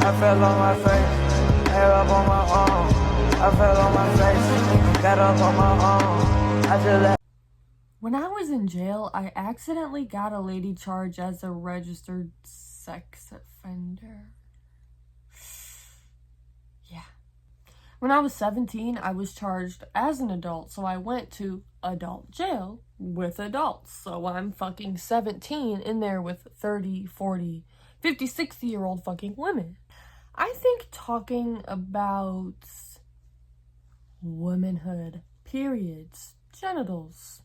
I fell on my face, hair up on my arm. I fell on my face, got up on my arm. I just let. When I was in jail, I accidentally got a lady charged as a registered sex offender. Yeah. When I was 17, I was charged as an adult, so I went to adult jail with adults. So I'm fucking 17 in there with 30, 40, 50, 60-year-old fucking women. I think talking about womanhood, periods, genitals,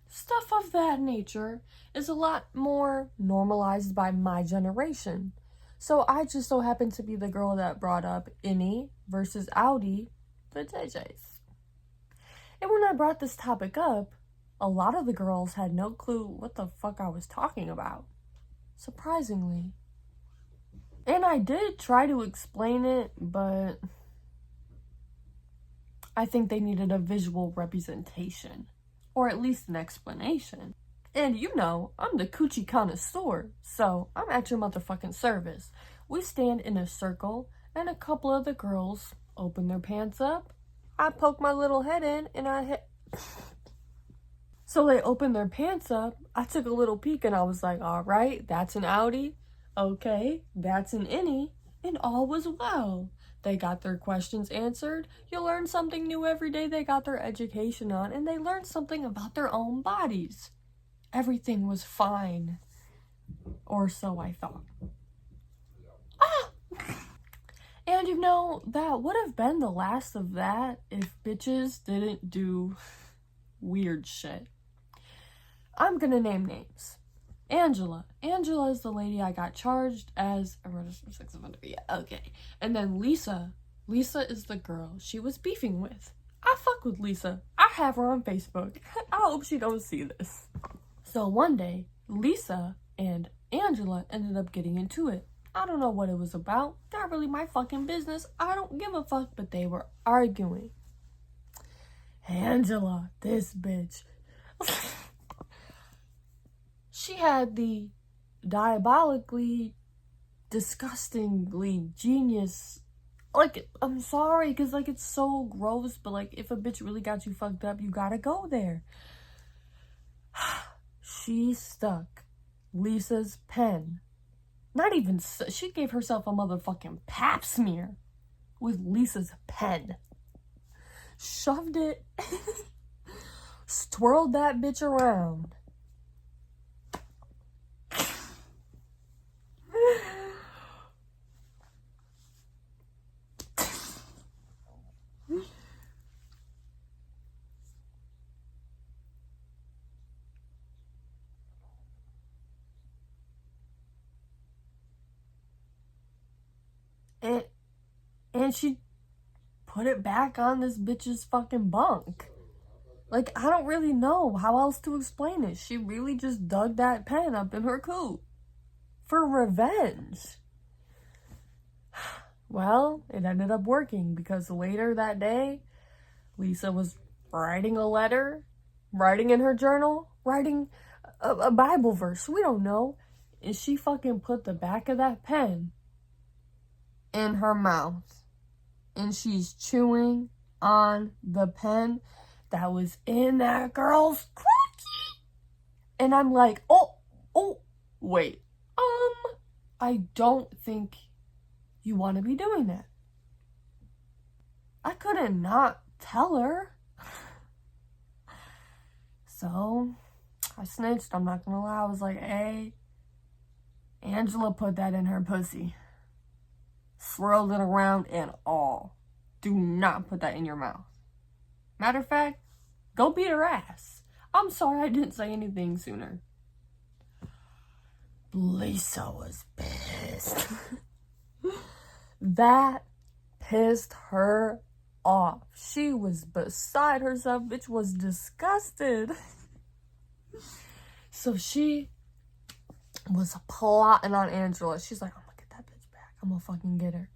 stuff of that nature is a lot more normalized by my generation. So I just so happen to be the girl that brought up innie versus outie the JJs. And when I brought this topic up, a lot of the girls had no clue what the fuck I was talking about. Surprisingly. And I did try to explain it, but I think they needed a visual representation. Or at least an explanation. And you know, I'm the coochie connoisseur, so I'm at your motherfucking service. We stand in a circle, and a couple of the girls open their pants up. I poke my little head in, and I hit. So they opened their pants up. I took a little peek, and I was like, all right, that's an outie. Okay, that's an innie. And all was well. They got their questions answered. You learn something new every day they got their education on, and they learned something about their own bodies. Everything was fine. Or so I thought. Ah! And you know, that would have been the last of that if bitches didn't do weird shit. I'm gonna name names. Angela. Angela is the lady I got charged as a registered sex offender. Yeah, okay. And then Lisa. Lisa is the girl she was beefing with. I fuck with Lisa. I have her on Facebook. I hope she don't see this. So one day, Lisa and Angela ended up getting into it. I don't know what it was about. Not really my fucking business. I don't give a fuck, but they were arguing. Angela, this bitch. She had the diabolically, disgustingly genius, like, I'm sorry, because, like, it's so gross, but, like, if a bitch really got you fucked up, you gotta go there. She stuck Lisa's pen. Not even, she gave herself a motherfucking pap smear with Lisa's pen. Shoved it, twirled that bitch around. And she put it back on this bitch's fucking bunk. Like, I don't really know how else to explain it. She really just dug that pen up in her coop. For revenge. Well, it ended up working because later that day, Lisa was writing a letter, writing in her journal, writing a Bible verse. We don't know. And she fucking put the back of that pen in her mouth. And she's chewing on the pen that was in that girl's coochie. And I'm like, oh, wait. I don't think you want to be doing that. I couldn't not tell her. So, I snitched, I'm not gonna lie. I was like, hey, Angela put that in her pussy. Swirled it around and all. Do not put that in your mouth. Matter of fact, go beat her ass. I'm sorry I didn't say anything sooner. Lisa was pissed. That pissed her off. She was beside herself. Bitch was disgusted. So she was plotting on Angela. She's like, I'm gonna get that bitch back. I'm gonna fucking get her.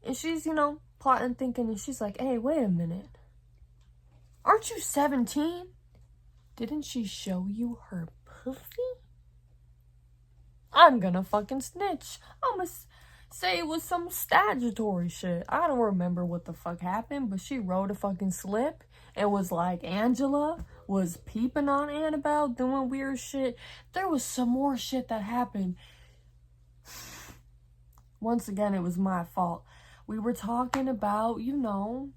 And she's, you know, plotting, thinking, and she's like, hey, wait a minute. Aren't you 17? Didn't she show you her pussy? I'm gonna fucking snitch. say it was some statutory shit. I don't remember what the fuck happened, but she wrote a fucking slip and was like, Angela was peeping on Annabelle, doing weird shit. There was some more shit that happened. Once again, it was my fault. We were talking about, you know,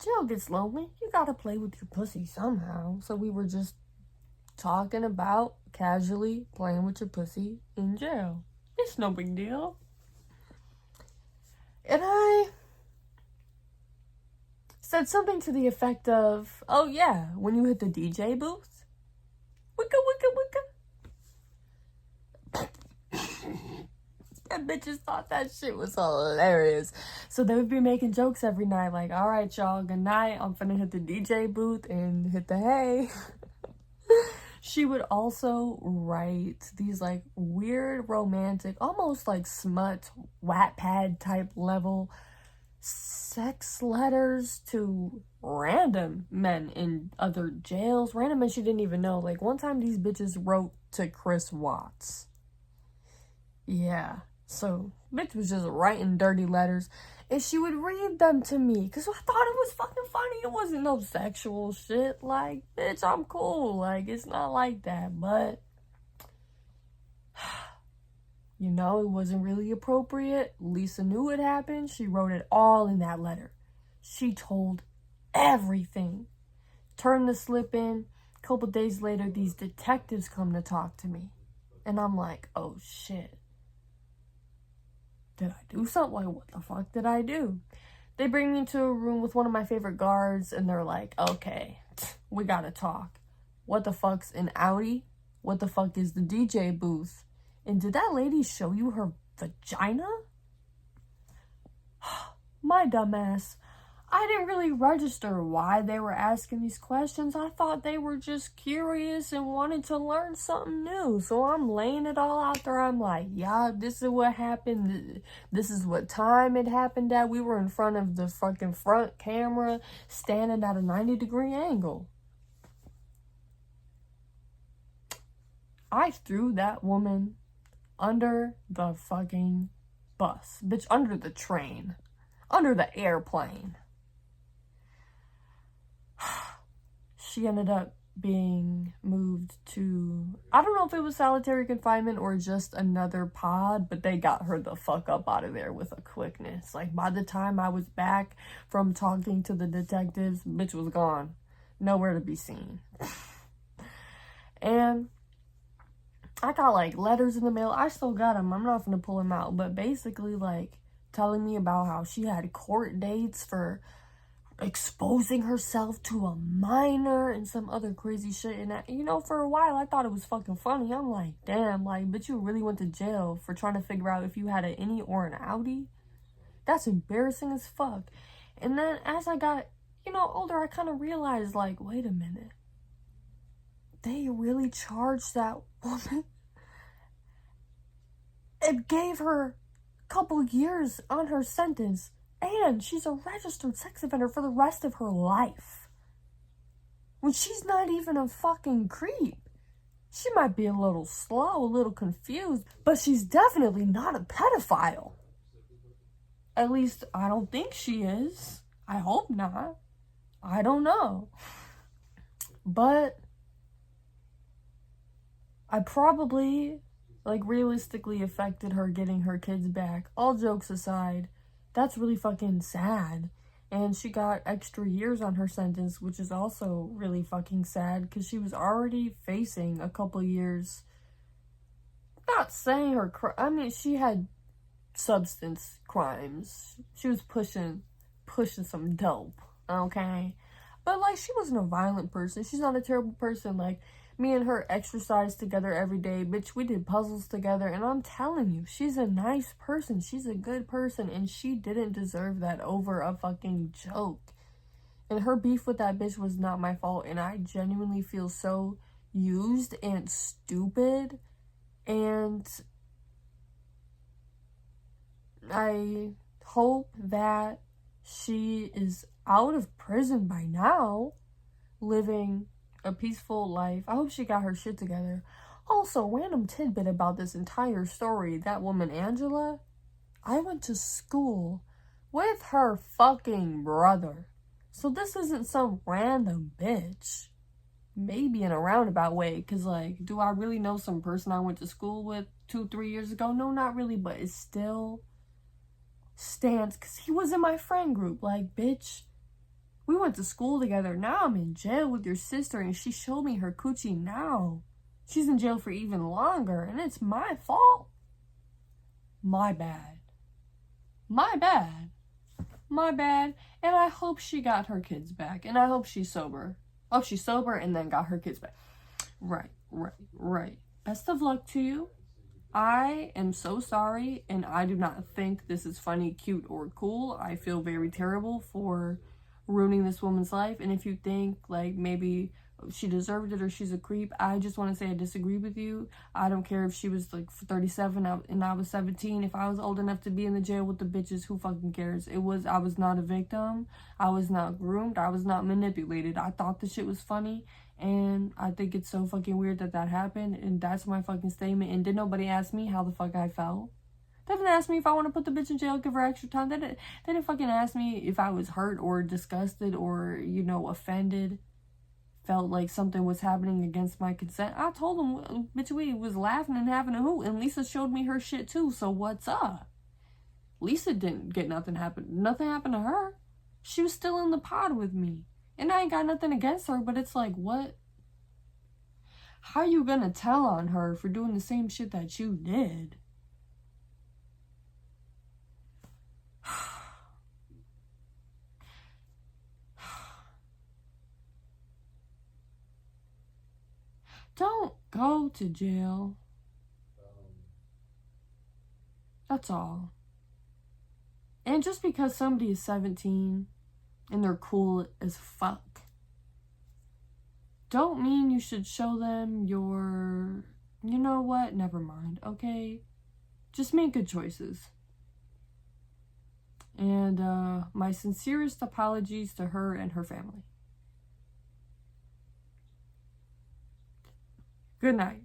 jail gets lonely. You gotta play with your pussy somehow. So we were just talking about casually playing with your pussy in jail. It's no big deal. And I said something to the effect of, oh yeah, when you hit the DJ booth, wicka wicka wicka. And bitches thought that shit was hilarious. So they would be making jokes every night, like, all right, y'all, good night. I'm finna hit the DJ booth and hit the hay. She would also write these, like, weird, romantic, almost like smut, Wattpad type level sex letters to random men in other jails. Random men she didn't even know. Like, one time these bitches wrote to Chris Watts. Yeah. So, bitch was just writing dirty letters, and she would read them to me, because I thought it was fucking funny. It wasn't no sexual shit. Like, bitch, I'm cool. Like, it's not like that, but, you know, it wasn't really appropriate. Lisa knew it happened. She wrote it all in that letter. She told everything. Turned the slip in. A couple days later, these detectives come to talk to me, and I'm like, oh, shit. Did I do something? Like, what the fuck did I do? They bring me into a room with one of my favorite guards, and they're like, okay, we gotta talk. What the fuck's an Audi? What the fuck is the DJ booth? And did that lady show you her vagina? My dumbass. I didn't really register why they were asking these questions. I thought they were just curious and wanted to learn something new. So I'm laying it all out there. I'm like, yeah, this is what happened. This is what time it happened at. We were in front of the fucking front camera, standing at a 90-degree angle. I threw that woman under the fucking bus. Bitch, under the train. Under the airplane. She ended up being moved to, I don't know if it was solitary confinement or just another pod, but they got her the fuck up out of there with a quickness. Like, by the time I was back from talking to the detectives, bitch was gone. Nowhere to be seen. And I got, like, letters in the mail. I still got them. I'm not gonna pull them out. But basically, like, telling me about how she had court dates for exposing herself to a minor and some other crazy shit. And that, you know, for a while I thought it was fucking funny. I'm like, damn, like, but you really went to jail for trying to figure out if you had an innie or an outie? That's embarrassing as fuck. And then as I got, you know, older, I kind of realized, like, wait a minute, they really charged that woman and gave her a couple years on her sentence. And she's a registered sex offender for the rest of her life. When she's not even a fucking creep. She might be a little slow, a little confused, but she's definitely not a pedophile. At least, I don't think she is. I hope not. I don't know. But I probably, like, realistically affected her getting her kids back. All jokes aside, that's really fucking sad. And she got extra years on her sentence, which is also really fucking sad, because she was already facing a couple years. Not saying her I mean, she had substance crimes. She was pushing some dope, okay? But, like, she wasn't a violent person. She's not a terrible person. Like, me and her exercised together every day. Bitch, we did puzzles together. And I'm telling you, she's a nice person. She's a good person. And she didn't deserve that over a fucking joke. And her beef with that bitch was not my fault. And I genuinely feel so used and stupid. And I hope that she is out of prison by now, living a peaceful life. I hope she got her shit together. Also, random tidbit about this entire story. That woman, Angela, I went to school with her fucking brother. So this isn't some random bitch. Maybe in a roundabout way. Because, like, do I really know some person I went to school with 2-3 years ago? No, not really. But it still stands. Because he was in my friend group. Like, bitch, we went to school together. Now I'm in jail with your sister. And she showed me her coochie now. She's in jail for even longer, and it's my fault. My bad. My bad. My bad. And I hope she got her kids back. And I hope she's sober. I hope she's sober and then got her kids back. Right. Best of luck to you. I am so sorry, and I do not think this is funny, cute, or cool. I feel very terrible for ruining this woman's life. And if you think, like, maybe she deserved it or she's a creep, I just want to say I disagree with you. I don't care if she was like 37 and I was 17. If I was old enough to be in the jail with the bitches, who fucking cares? I was not a victim. I was not groomed. I was not manipulated. I thought the shit was funny, and I think it's so fucking weird that happened, and that's my fucking statement. And did nobody ask me how the fuck I felt? They didn't ask me if I want to put the bitch in jail, give her extra time. They didn't fucking ask me if I was hurt or disgusted or, you know, offended. Felt like something was happening against my consent. I told them, bitch, we was laughing and having a hoot, and Lisa showed me her shit too, so what's up? Lisa didn't get nothing happen. Nothing happened to her. She was still in the pod with me. And I ain't got nothing against her, but it's like, what? How you gonna tell on her for doing the same shit that you did? Don't go to jail. That's all. And just because somebody is 17 and they're cool as fuck, don't mean you should show them your, you know what, never mind, okay? Just make good choices. And my sincerest apologies to her and her family. Good night.